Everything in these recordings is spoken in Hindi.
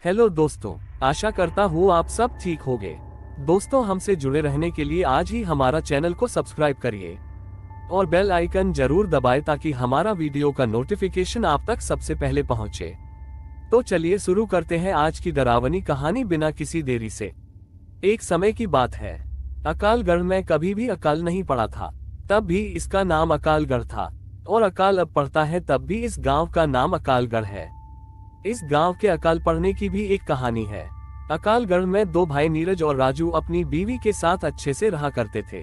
हेलो दोस्तों, आशा करता हूँ आप सब ठीक होंगे। दोस्तों, हमसे जुड़े रहने के लिए आज ही हमारा चैनल को सब्सक्राइब करिए और बेल आइकन जरूर दबाएं ताकि हमारा वीडियो का नोटिफिकेशन आप तक सबसे पहले पहुंचे। तो चलिए शुरू करते हैं आज की डरावनी कहानी बिना किसी देरी से। एक समय की बात है, अकालगढ़ में कभी भी अकाल नहीं पड़ा था, तब भी इसका नाम अकालगढ़ था, और अकाल अब पड़ता है तब भी इस गांव का नाम अकालगढ़ है। इस गांव के अकाल पड़ने की भी एक कहानी है। अकालगढ़ में दो भाई नीरज और राजू अपनी बीवी के साथ अच्छे से रहा करते थे।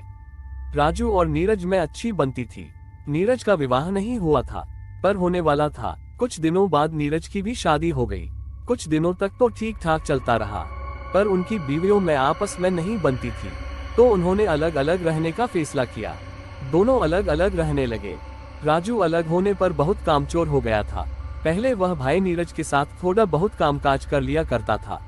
राजू और नीरज में अच्छी बनती थी। नीरज का विवाह नहीं हुआ था, पर होने वाला था। कुछ दिनों बाद नीरज की भी शादी हो गई। कुछ दिनों तक तो ठीक ठाक चलता रहा, पर उनकी बीवियों में आपस में नहीं बनती थी, तो उन्होंने अलग अलग रहने का फैसला किया। दोनों अलग अलग रहने लगे। राजू अलग होने पर बहुत कामचोर हो गया था। पहले वह भाई नीरज के साथ थोड़ा बहुत कामकाज कर लिया करता था।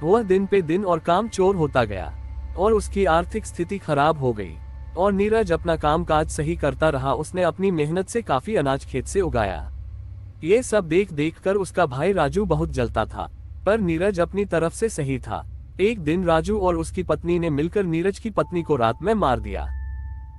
वह दिन पे दिन और कामचोर होता गया और उसकी आर्थिक स्थिति खराब हो गई, और नीरज अपना कामकाज सही करता रहा। उसने अपनी मेहनत से काफी अनाज खेत से उगाया। ये सब देख देख कर उसका भाई राजू बहुत जलता था, पर नीरज अपनी तरफ से सही था। एक दिन राजू और उसकी पत्नी ने मिलकर नीरज की पत्नी को रात में मार दिया।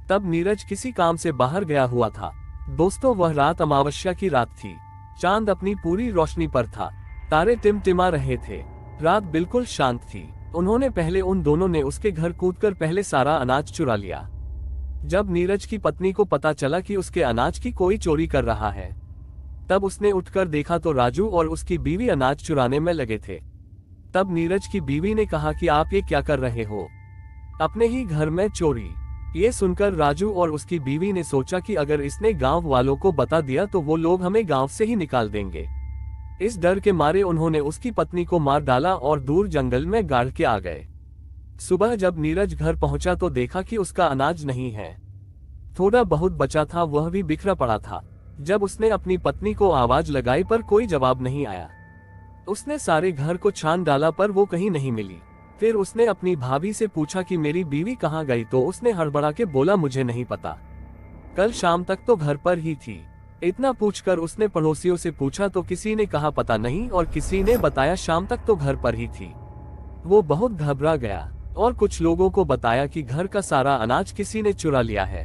तब नीरज किसी काम से बाहर गया हुआ था। दोस्तों, वह रात अमावस्या की रात थी। चांद अपनी पूरी रोशनी पर था, तारे टिमटिमा रहे थे, रात बिल्कुल शांत थी। उन्होंने पहले उन दोनों ने उसके घर कूदकर पहले सारा अनाज चुरा लिया। जब नीरज की पत्नी को पता चला कि उसके अनाज की कोई चोरी कर रहा है, तब उसने उठकर देखा तो राजू और उसकी बीवी अनाज चुराने में लगे थे। तब नीरज की बीवी ने कहा कि आप ये क्या कर रहे हो, अपने ही घर में चोरी। ये सुनकर राजू और उसकी बीवी ने सोचा कि अगर इसने गांव वालों को बता दिया तो वो लोग हमें गांव से ही निकाल देंगे। इस डर के मारे उन्होंने उसकी पत्नी को मार डाला और दूर जंगल में गाड़ के आ गए। सुबह जब नीरज घर पहुंचा तो देखा कि उसका अनाज नहीं है। थोड़ा बहुत बचा था, वह भी बिखरा पड़ा था। जब उसने अपनी पत्नी को आवाज लगाई पर कोई जवाब नहीं आया। उसने सारे घर को छान डाला पर वो कहीं नहीं मिली। फिर उसने अपनी भाभी से पूछा कि मेरी बीवी कहाँ गई, तो उसने हड़बड़ा के बोला मुझे नहीं पता, कल शाम तक तो घर पर ही थी। इतना पूछकर उसने पड़ोसियों से पूछा तो किसी ने कहा पता नहीं, और किसी ने बताया शाम तक तो घर पर ही थी। वो बहुत घबरा गया और कुछ लोगों को बताया कि घर का सारा अनाज किसी ने चुरा लिया है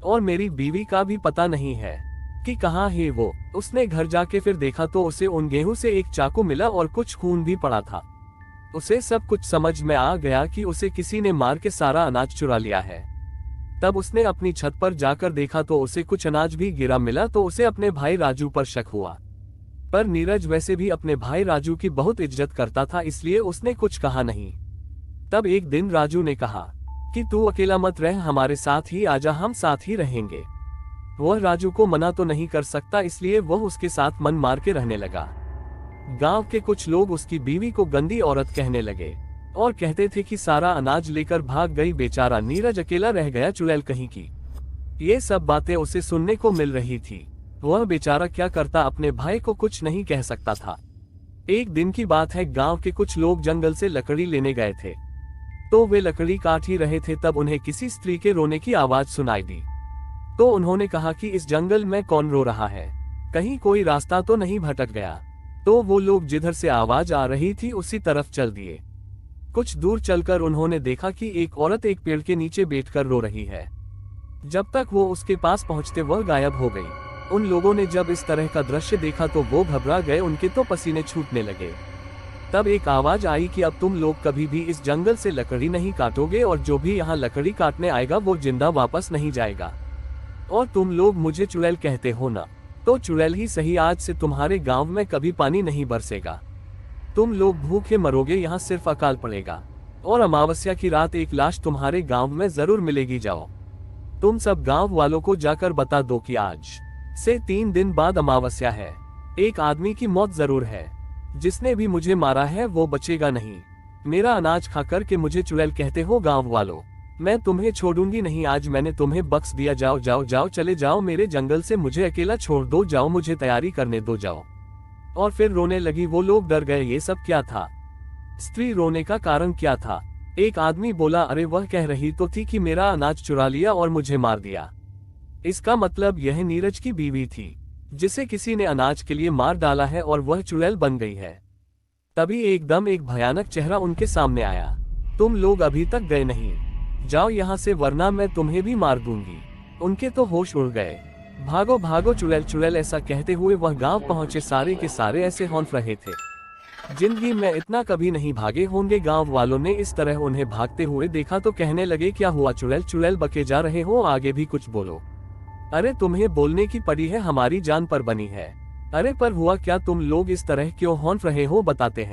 और मेरी बीवी का भी पता नहीं है कि कहाँ है वो। उसने घर जाके फिर देखा तो उसे उन गेहूं से एक चाकू मिला और कुछ खून भी पड़ा था। उसे सब कुछ समझ में आ गया कि उसे किसी ने मार के सारा अनाज चुरा लिया है। तब उसने अपनी छत पर जाकर देखा तो उसे कुछ अनाज भी गिरा मिला, तो उसे अपने भाई राजू पर शक हुआ। पर नीरज वैसे भी अपने भाई राजू की बहुत इज्जत करता था, इसलिए उसने कुछ कहा नहीं। तब एक दिन राजू ने कहा कि तू अकेला मत रह, हमारे साथ ही आजा, हम साथ ही रहेंगे। वह राजू को मना तो नहीं कर सकता, इसलिए वह उसके साथ मन मार के रहने लगा। गांव के कुछ लोग उसकी बीवी को गंदी औरत कहने लगे और कहते थे कि सारा अनाज लेकर भाग गई, बेचारा नीरज अकेला रह गया, चुड़ैल कहीं की। ये सब बातें उसे सुनने को मिल रही थी। वह बेचारा क्या करता, अपने भाई को कुछ नहीं कह सकता था। एक दिन की बात है, गांव के कुछ लोग जंगल से लकड़ी लेने गए थे, तो वे लकड़ी काट ही रहे थे, तब उन्हें किसी स्त्री के रोने की आवाज सुनाई दी। तो उन्होंने कहा कि इस जंगल में कौन रो रहा है, कहीं कोई रास्ता तो नहीं भटक गया। तो वो लोग जिधर से आवाज आ रही थी उसी तरफ चल दिए। कुछ दूर चलकर उन्होंने देखा कि एक औरत एक पेड़ के नीचे बैठकर रो रही है। जब तक वो उसके पास पहुंचते वह गायब हो गई। उन लोगों ने जब इस तरह का दृश्य देखा तो वो घबरा गए, उनके तो पसीने छूटने लगे। तब एक आवाज आई कि अब तुम लोग कभी भी इस जंगल से लकड़ी नहीं काटोगे, और जो भी यहाँ लकड़ी काटने आएगा वो जिंदा वापस नहीं जाएगा। और तुम लोग मुझे चुड़ैल कहते हो ना, तो चुड़ैल ही सही, आज से तुम्हारे गांव में कभी पानी नहीं बरसेगा। तुम लोग भूखे मरोगे, यहाँ सिर्फ अकाल पड़ेगा, और अमावस्या की रात एक लाश तुम्हारे गांव में जरूर मिलेगी। जाओ तुम सब गांव वालों को जाकर बता दो कि आज से 3 दिन बाद अमावस्या है। एक आदमी की मौत जरूर है, जिसने भी मुझे मारा है वो बचेगा नहीं। मेरा अनाज खाकर के मुझे चुड़ैल कहते हो गाँव वालों, मैं तुम्हें छोड़ूंगी नहीं। आज मैंने तुम्हें बख्श दिया, जाओ जाओ जाओ, चले जाओ मेरे जंगल से, मुझे अकेला छोड़ दो, जाओ मुझे तैयारी करने दो, जाओ। और फिर रोने लगी। वो लोग डर गए, ये सब क्या था? स्त्री रोने का कारण क्या था? एक आदमी बोला, अरे वह कह रही तो थी कि मेरा अनाज चुरा लिया और मुझे मार दिया। इसका मतलब यह नीरज की बीवी थी, जिसे किसी ने अनाज के लिए मार डाला है और वह चुड़ैल बन गई है। तभी एकदम एक भयानक चेहरा उनके सामने आया। तुम लोग अभी तक गए नहीं, जाओ यहाँ से वरना मैं तुम्हें भी मार दूंगी। उनके तो होश उड़ गए। भागो भागो चुड़ैल चुड़ैल, ऐसा कहते हुए वह गांव पहुंचे। सारे के सारे ऐसे हौंफ रहे थे, जिंदगी में इतना कभी नहीं भागे होंगे। गांव वालों ने इस तरह उन्हें भागते हुए देखा तो कहने लगे, क्या हुआ चुड़ैल चुड़ैल बके जा रहे हो, आगे भी कुछ बोलो। अरे तुम्हें बोलने की पड़ी है, हमारी जान पर बनी है। अरे पर हुआ क्या, तुम लोग इस तरह क्यों हौंफ रहे हो, बताते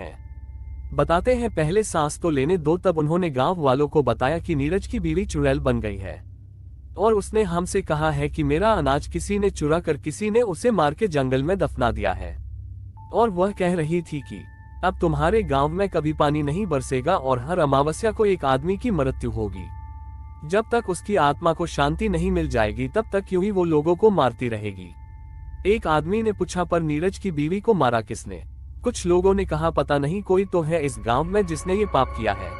हैं पहले सांस तो लेने दो। तब उन्होंने गांव वालों को बताया कि नीरज की बीवी चुड़ैल बन गई है और उसने हमसे कहा है कि मेरा अनाज किसी ने चुरा कर किसी ने उसे मार के जंगल में दफना दिया है। और वह कह रही थी कि अब तुम्हारे गांव में कभी पानी नहीं बरसेगा और हर अमावस्या को एक आदमी की मृत्यु होगी। जब तक उसकी आत्मा को शांति नहीं मिल जाएगी तब तक यूं ही वो लोगों को मारती रहेगी। एक आदमी ने पूछा, पर नीरज की बीवी को मारा किसने? कुछ लोगों ने कहा, पता नहीं, कोई तो है इस गांव में जिसने ये पाप किया है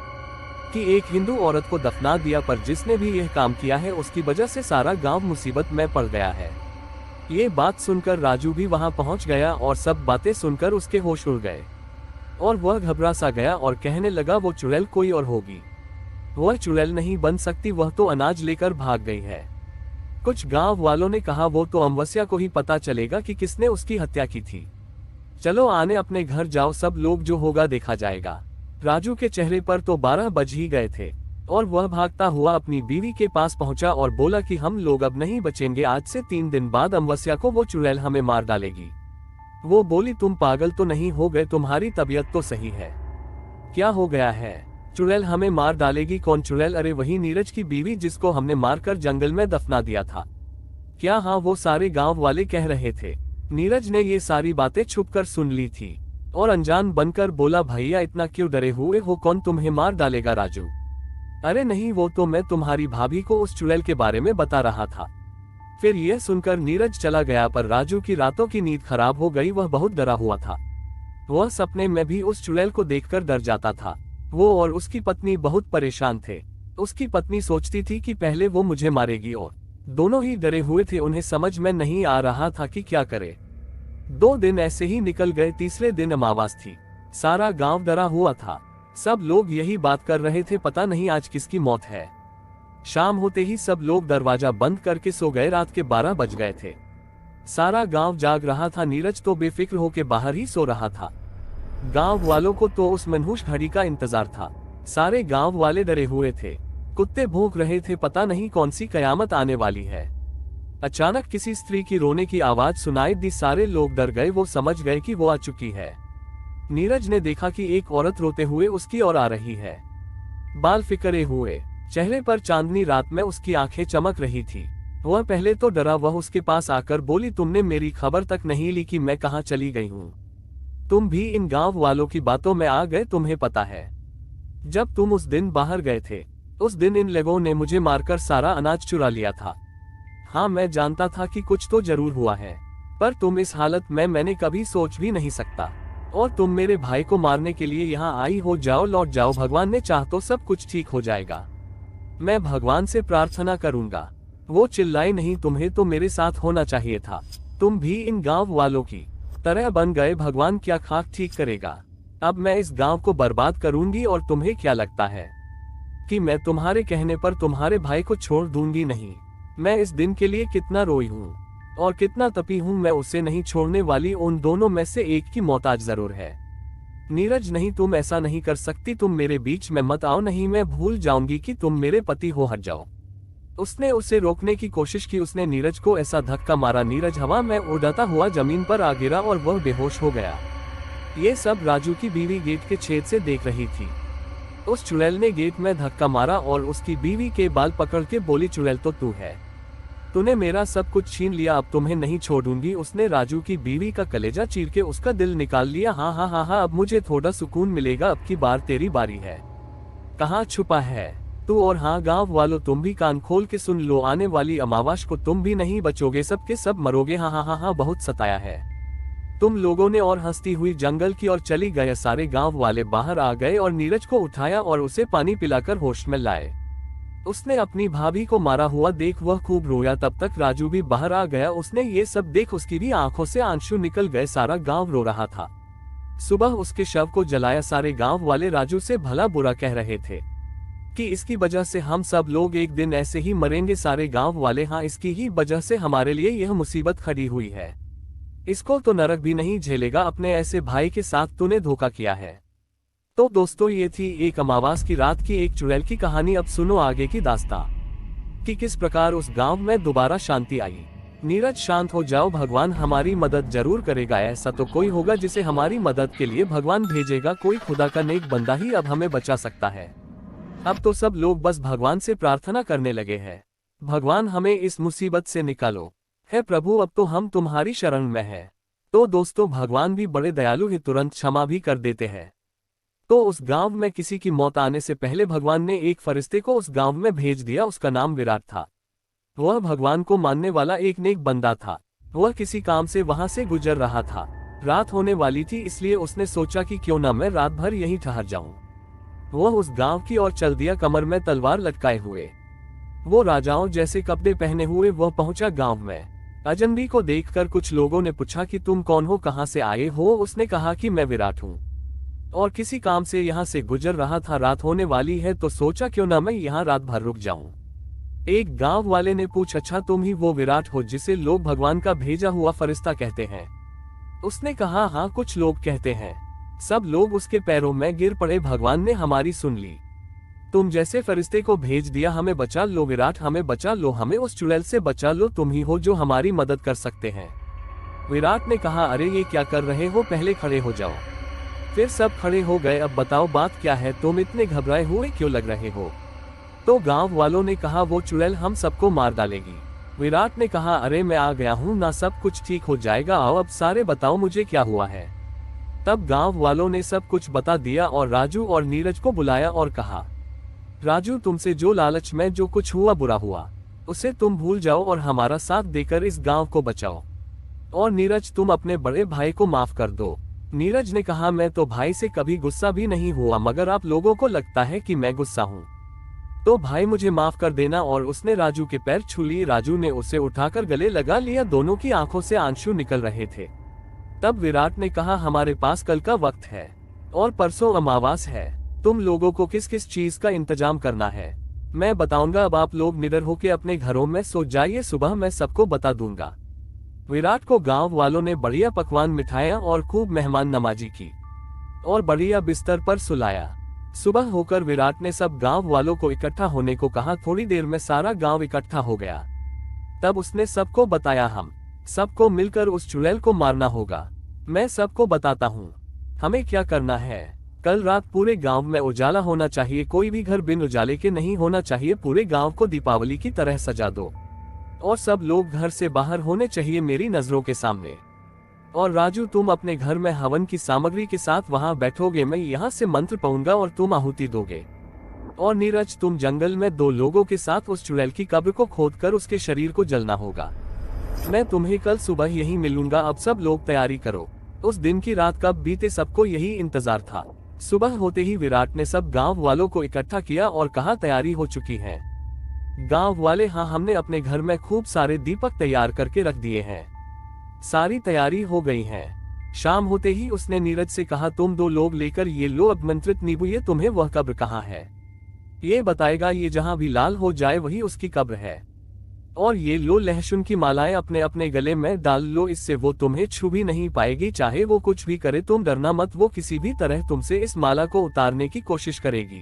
कि एक हिंदू औरत को दफना दिया। पर जिसने भी यह काम किया है उसकी वजह से सारा गांव मुसीबत में पड़ गया है। ये बात सुनकर राजू भी वहां पहुंच गया और सब बातें सुनकर उसके होश उड़ गए और वह घबरा सा गया और कहने लगा, वो चुड़ैल कोई और होगी, वह चुड़ैल नहीं बन सकती, वह तो अनाज लेकर भाग गई है। कुछ गांव वालों ने कहा, वो तो अमावस्या को ही पता चलेगा कि किसने उसकी हत्या की थी। चलो आने अपने घर जाओ, सब लोग जो होगा देखा जाएगा। राजू के चेहरे पर तो 12 बज ही गए थे और वह भागता हुआ अपनी बीवी के पास पहुंचा और बोला कि हम लोग अब नहीं बचेंगे, आज से 3 दिन बाद अमावस्या को वो चुड़ैल हमें मार डालेगी। वो बोली, तुम पागल तो नहीं हो गए, तुम्हारी तबीयत तो सही है, क्या हो गया है? चुड़ैल हमें मार डालेगी? कौन चुड़ैल? अरे वही नीरज की बीवी जिसको हमने मारकर जंगल में दफना दिया था। क्या? हाँ, वो सारे गांव वाले कह रहे थे। नीरज ने ये सारी बातें छुपकर सुन ली थी और अनजान बनकर बोला, भैया इतना क्यों डरे हुए हो, कौन तुम्हें मार डालेगा? राजू, अरे नहीं, वो तो मैं तुम्हारी भाभी को उस चुड़ैल के बारे में बता रहा था। फिर यह सुनकर नीरज चला गया, पर राजू की रातों की नींद खराब हो गई। वह बहुत डरा हुआ था, वह सपने में भी उस चुड़ैल को देखकर डर जाता था। वो और उसकी पत्नी बहुत परेशान थे। उसकी पत्नी सोचती थी कि पहले वो मुझे मारेगी और दोनों ही डरे हुए थे। उन्हें समझ में नहीं आ रहा था कि क्या करे। 2 दिन ऐसे ही निकल गए। तीसरे दिन अमावस थी, सारा गांव डरा हुआ था। सब लोग यही बात कर रहे थे, पता नहीं आज किसकी मौत है। शाम होते ही सब लोग दरवाजा बंद करके सो गए। रात के 12 बज गए थे, सारा गांव जाग रहा था। नीरज तो बेफिक्र होकर बाहर ही सो रहा था। गांव वालों को तो उस मनहूस घड़ी का इंतजार था। सारे गांव वाले डरे हुए थे, कुत्ते भौंक रहे थे, पता नहीं कौन सी कयामत आने वाली है। अचानक किसी स्त्री की रोने की आवाज सुनाई दी। सारे लोग डर गए, वो समझ गए कि वो आ चुकी है। नीरज ने देखा कि एक औरत रोते हुए उसकी ओर आ रही है, बाल फिकरे हुए, चेहरे पर चांदनी रात में उसकी आंखें चमक रही थी। वह पहले तो डरा। वह उसके पास आकर बोली, तुमने मेरी खबर तक नहीं ली कि मैं कहाँ चली गई हूँ? तुम भी इन गांव वालों की बातों में आ गए। तुम्हें पता है, जब तुम उस दिन बाहर गए थे उस दिन इन लोगों ने मुझे मारकर सारा अनाज चुरा लिया था। हाँ, मैं जानता था कि कुछ तो जरूर हुआ है, पर तुम इस हालत में मैंने कभी सोच भी नहीं सकता। और तुम मेरे भाई को मारने के लिए यहाँ आई हो। जाओ, लौट जाओ, भगवान ने चाहा तो सब कुछ ठीक हो जाएगा। मैं भगवान से प्रार्थना करूंगा। वो चिल्लाई, नहीं, तुम्हें तो मेरे साथ होना चाहिए था। तुम भी इन गांव वालों की तरह बन गए। भगवान क्या खाक ठीक करेगा? अब मैं इस गांव को बर्बाद करूंगी। और तुम्हें क्या लगता है कि मैं तुम्हारे कहने पर तुम्हारे भाई को छोड़ दूंगी? नहीं, मैं इस दिन के लिए कितना रोई हूँ और कितना तपी हूँ, मैं उसे नहीं छोड़ने वाली। उन दोनों में से एक की मौत आज जरूर है। नीरज, नहीं, तुम ऐसा नहीं कर सकती, तुम मेरे बीच में मत आओ। नहीं, मैं भूल जाऊंगी कि तुम मेरे पति हो, हट जाओ। उसने उसे रोकने की कोशिश की। उसने नीरज को ऐसा धक्का मारा, नीरज हवा में उड़ाता हुआ जमीन पर आ गिरा और वह बेहोश हो गया। ये सब राजू की बीवी गेट के छेद से देख रही थी। उस चुड़ैल ने गेट में धक्का मारा और उसकी बीवी के बाल पकड़ के बोली, चुड़ैल तो तू है, तूने मेरा सब कुछ छीन लिया, अब तुम्हें नहीं छोड़ूंगी। उसने राजू की बीवी का कलेजा चीर के उसका दिल निकाल लिया। हाँ हाँ हाँ हाँ, अब मुझे थोड़ा सुकून मिलेगा, अब की बार तेरी बारी है। कहाँ छुपा है तू? और हाँ, गांव वालों, तुम भी कान खोल के सुन लो, आने वाली अमावस को तुम भी नहीं बचोगे, सब के सब मरोगे। हाँ हाँ हाँ हाँ, बहुत सताया है तुम लोगों ने। और हंसती हुई जंगल की ओर चली गए। सारे गांव वाले बाहर आ गए और नीरज को उठाया और उसे पानी पिलाकर होश में लाए। उसने अपनी भाभी को मारा हुआ देख वह खूब रोया। तब तक राजू भी बाहर आ गया। उसने ये सब देख उसकी भी आंखों से आंसू निकल गए। सारा गांव रो रहा था। सुबह उसके शव को जलाया। सारे गांव वाले राजू से भला बुरा कह रहे थे कि इसकी वजह से हम सब लोग एक दिन ऐसे ही मरेंगे। सारे गांव वाले, हाँ, इसकी ही वजह से हमारे लिए यह मुसीबत खड़ी हुई है। इसको तो नरक भी नहीं झेलेगा, अपने ऐसे भाई के साथ तूने धोखा किया है। तो दोस्तों, ये थी एक अमावास की रात की एक चुड़ैल की कहानी। अब सुनो आगे की दास्तां कि किस प्रकार उस गांव में दोबारा शांति आई। नीरज, शांत हो जाओ, भगवान हमारी मदद जरूर करेगा। ऐसा तो कोई होगा जिसे हमारी मदद के लिए भगवान भेजेगा। कोई खुदा का नेक बंदा ही अब हमें बचा सकता है। अब तो सब लोग बस भगवान से प्रार्थना करने लगे हैं, भगवान हमें इस मुसीबत से निकालो। हे प्रभु, अब तो हम तुम्हारी शरण में हैं। तो दोस्तों, भगवान भी बड़े दयालु ही, तुरंत क्षमा भी कर देते हैं। तो उस गांव में किसी की मौत आने से पहले भगवान ने एक फरिश्ते को उस गांव में भेज दिया। उसका नाम विराट था। वह भगवान को मानने वाला एक नेक बंदा था। वह किसी काम से वहां से गुजर रहा था। रात होने वाली थी, इसलिए उसने सोचा कि क्यों न मैं रात भर यहीं ठहर जाऊं। वह उस गांव की ओर चल दिया, कमर में तलवार लटकाए हुए। वो राजाओं जैसे कपड़े पहने हुए वह पहुंचा गांव में। अजनबी को देखकर कुछ लोगों ने पूछा कि तुम कौन हो, कहां से आए हो। उसने कहा कि मैं विराट हूं और किसी काम से यहाँ से गुजर रहा था। रात होने वाली है तो सोचा क्यों ना मैं यहाँ रात भर रुक जाऊं। एक गांव वाले ने पूछा, अच्छा तुम ही वो विराट हो जिसे लोग भगवान का भेजा हुआ फरिश्ता कहते हैं। उसने कहा, हाँ, कुछ लोग कहते हैं। सब लोग उसके पैरों में गिर पड़े। भगवान ने हमारी सुन ली। तुम जैसे फरिश्ते को भेज दिया, हमें बचा लो विराट, हमें बचा लो, हमें उस चुड़ैल से बचा लो। तुम ही हो जो हमारी मदद कर सकते हैं। विराट ने कहा, अरे ये क्या कर रहे हो, पहले खड़े हो जाओ। फिर सब खड़े हो गए। अब बताओ बात क्या है, तुम इतने घबराए हुए क्यों लग रहे हो। तो गांव वालों ने कहा, वो चुड़ैल हम सबको मार डालेगी। विराट ने कहा, अरे मैं आ गया हूँ ना, सब कुछ ठीक हो जाएगा। आओ अब सारे बताओ मुझे क्या हुआ है। तब गांव वालों ने सब कुछ बता दिया और राजू और नीरज को बुलाया और कहा, राजू, तुमसे जो लालच में जो कुछ हुआ बुरा हुआ उसे तुम भूल जाओ और हमारा साथ देकर इस गांव को बचाओ। और नीरज, तुम अपने बड़े भाई को माफ कर दो। नीरज ने कहा, मैं तो भाई से कभी गुस्सा भी नहीं हुआ, मगर आप लोगों को लगता है कि मैं गुस्सा हूँ। तो भाई मुझे माफ कर देना। और उसने राजू के पैर छू लिए। राजू ने उसे उठाकर गले लगा लिया। दोनों की आंखों से आंसू निकल रहे थे। तब विराट ने कहा, हमारे पास कल का वक्त है और परसों अमावास है। तुम लोगों को किस किस चीज का इंतजाम करना है मैं बताऊंगा। अब आप लोग निडर होकर अपने घरों में सो जाइए, सुबह मैं सबको बता दूंगा। विराट को गांव वालों ने बढ़िया पकवान, मिठाइयां और खूब मेहमान नवाजी की और बढ़िया बिस्तर पर सुलाया। सुबह होकर विराट ने सब गांव वालों को इकट्ठा होने को कहा। थोड़ी देर में सारा गांव इकट्ठा हो गया। तब उसने सबको बताया, हम सबको मिलकर उस चुड़ैल को मारना होगा। मैं सबको बताता हूँ हमें क्या करना है। कल रात पूरे गांव में उजाला होना चाहिए, कोई भी घर बिन उजाले के नहीं होना चाहिए। पूरे गांव को दीपावली की तरह सजा दो और सब लोग घर से बाहर होने चाहिए मेरी नजरों के सामने। और राजू, तुम अपने घर में हवन की सामग्री के साथ वहां बैठोगे, मैं यहाँ से मंत्र पढ़ूंगा और तुम आहुति दोगे। और नीरज, तुम जंगल में 2 लोगों के साथ उस चुड़ैल की कब्र को खोदकर उसके शरीर को जलना होगा। मैं तुम्हें कल सुबह यहीं मिलूंगा। अब सब लोग तैयारी करो। उस दिन की रात कब बीते सबको यही इंतजार था। सुबह होते ही विराट ने सब गांव वालों को इकट्ठा किया और कहा, तैयारी हो चुकी है। गांव वाले, हाँ, हमने अपने घर में खूब सारे दीपक तैयार करके रख दिए हैं। सारी तैयारी हो गई है। शाम होते ही उसने नीरज से कहा, तुम 2 लोग लेकर ये लो अभिमंत्रित नींबू, ये तुम्हें वह कब्र कहाँ है ये बताएगा। ये जहां भी लाल हो जाए वही उसकी कब्र है। और ये लो लहसुन की मालाएं अपने अपने गले में डाल लो, इससे वो तुम्हें छू भी नहीं पाएगी। चाहे वो कुछ भी करे तुम डरना मत। वो किसी भी तरह तुमसे इस माला को उतारने की कोशिश करेगी,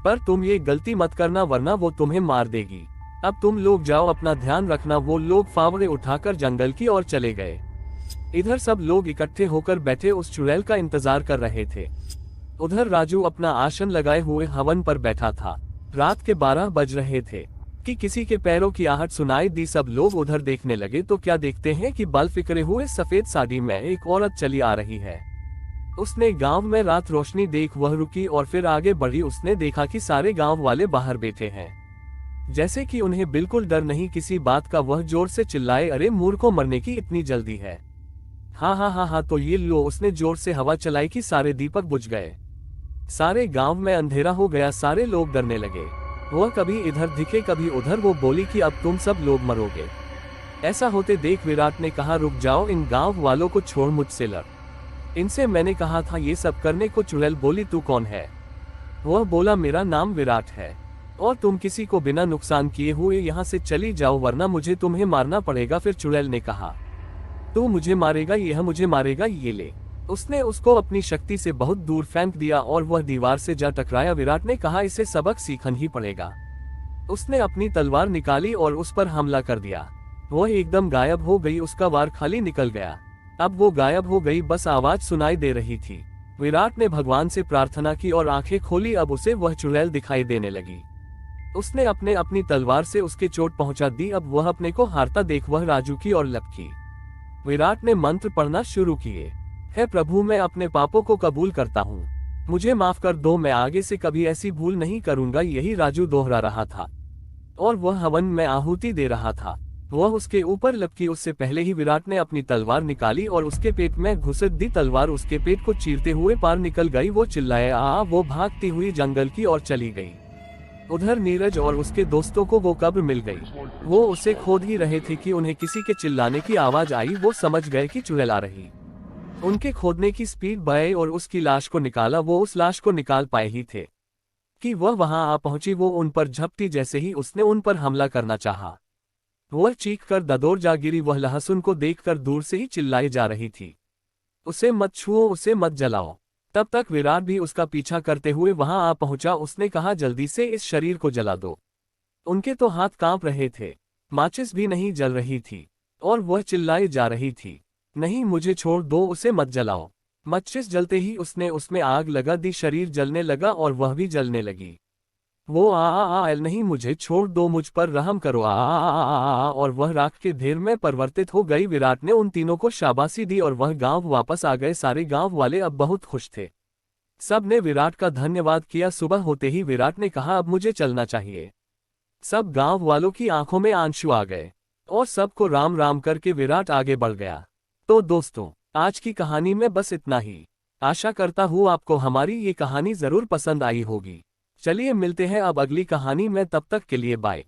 पर तुम ये गलती मत करना वरना वो तुम्हें मार देगी। अब तुम लोग जाओ, अपना ध्यान रखना। वो लोग फावड़े उठाकर जंगल की ओर चले गए। इधर सब लोग इकट्ठे होकर बैठे उस चुड़ैल का इंतजार कर रहे थे। उधर राजू अपना आसन लगाए हुए हवन पर बैठा था। रात के 12 बज रहे थे कि किसी के पैरों की आहट सुनाई दी। सब लोग उधर देखने लगे तो क्या देखते हैं कि बाल फिकरे हुए सफेद साड़ी में एक औरत चली आ रही है। उसने गांव में रात रोशनी देख वह रुकी और फिर आगे बढ़ी। उसने देखा कि सारे गांव वाले बाहर बैठे हैं, जैसे कि उन्हें बिल्कुल डर नहीं किसी बात का। वह जोर से चिल्लाए, अरे मूर्खों, मरने की इतनी जल्दी है। हाँ हाँ हाँ हाँ, तो ये लो। उसने जोर से हवा चलाई कि सारे दीपक बुझ गए। सारे गांव में अंधेरा हो गया। सारे लोग डरने लगे। वह कभी इधर दिखे कभी उधर। वो बोली कि अब तुम सब लोग मरोगे। ऐसा होते देख विराट ने कहा, रुक जाओ, इन गांव वालों को छोड़ मुझसे लड़। इनसे मैंने कहा था ये सब करने को। चुड़ैल बोली तू कौन है? वह बोला मेरा नाम विराट है और तुम किसी को बिना नुकसान किए हुए यहाँ से चली जाओ वरना मुझे तुम्हें मारना पड़ेगा। फिर चुड़ैल ने कहा तू मुझे मारेगा? यह मुझे मारेगा, ये ले। उसने उसको अपनी शक्ति से बहुत दूर फेंक दिया और वह दीवार से जा टकराया। विराट ने कहा इसे सबक सीखना ही पड़ेगा। उसने अपनी तलवार निकाली और उस पर हमला कर दिया। वह एकदम गायब हो गई, उसका वार खाली निकल गया। अब वो गायब हो गई, बस आवाज सुनाई दे रही थी। विराट ने भगवान से प्रार्थना की और आंखें खोली। अब उसे वह चुड़ैल दिखाई देने लगी। उसने अपनी तलवार से उसके चोट पहुंचा दी। अब वह अपने को हारता देख वह राजू की और लपकी। विराट ने मंत्र पढ़ना शुरू किए। हे प्रभु, मैं अपने पापों को कबूल करता हूँ, मुझे माफ कर दो, मैं आगे से कभी ऐसी भूल नहीं करूंगा। यही राजू दोहरा रहा था और वह हवन में आहुति दे रहा था। वह उसके ऊपर लपकी। उससे पहले ही विराट ने अपनी तलवार निकाली और उसके पेट में घुस दी। तलवार उसके पेट को चीरते हुए पार निकल गई। वो चिल्लाया आ। वो भागती हुई जंगल की ओर चली गई। उधर नीरज और उसके दोस्तों को वो कब्र मिल गई। वो उसे खोद ही रहे थे कि उन्हें किसी के चिल्लाने की आवाज आई। वो समझ गए कि चुड़ैल आ रही। उनके खोदने की स्पीड बढ़ी और उसकी लाश को निकाला। वो उस लाश को निकाल पाए ही थे कि वह वहां आ पहुंची। वो उन पर झपटी। जैसे ही उसने उन पर हमला करना चाहा, वह चीख कर ददोर जा गिरी। वह लहसुन को देखकर दूर से ही चिल्लाई जा रही थी, उसे मत छुओ, उसे मत जलाओ। तब तक विराट भी उसका पीछा करते हुए वहां आ पहुंचा। उसने कहा जल्दी से इस शरीर को जला दो। उनके तो हाथ कांप रहे थे, माचिस भी नहीं जल रही थी और वह चिल्लाई जा रही थी नहीं मुझे छोड़ दो, उसे मत जलाओ। माचिस जलते ही उसने उसमें आग लगा दी। शरीर जलने लगा और वह भी जलने लगी। वो आ नहीं मुझे छोड़ दो, मुझ पर रहम करो आ और वह राख के ढेर में परिवर्तित हो गई। विराट ने उन तीनों को शाबाशी दी और वह गांव वापस आ गए। सारे गांव वाले अब बहुत खुश थे। सब ने विराट का धन्यवाद किया। सुबह होते ही विराट ने कहा अब मुझे चलना चाहिए। सब गांव वालों की आंखों में आंसू आ गए और सबको राम राम करके विराट आगे बढ़ गया। तो दोस्तों, आज की कहानी में बस इतना ही। आशा करता हूँ आपको हमारी ये कहानी जरूर पसंद आई होगी। चलिए मिलते हैं अब अगली कहानी में, तब तक के लिए बाय।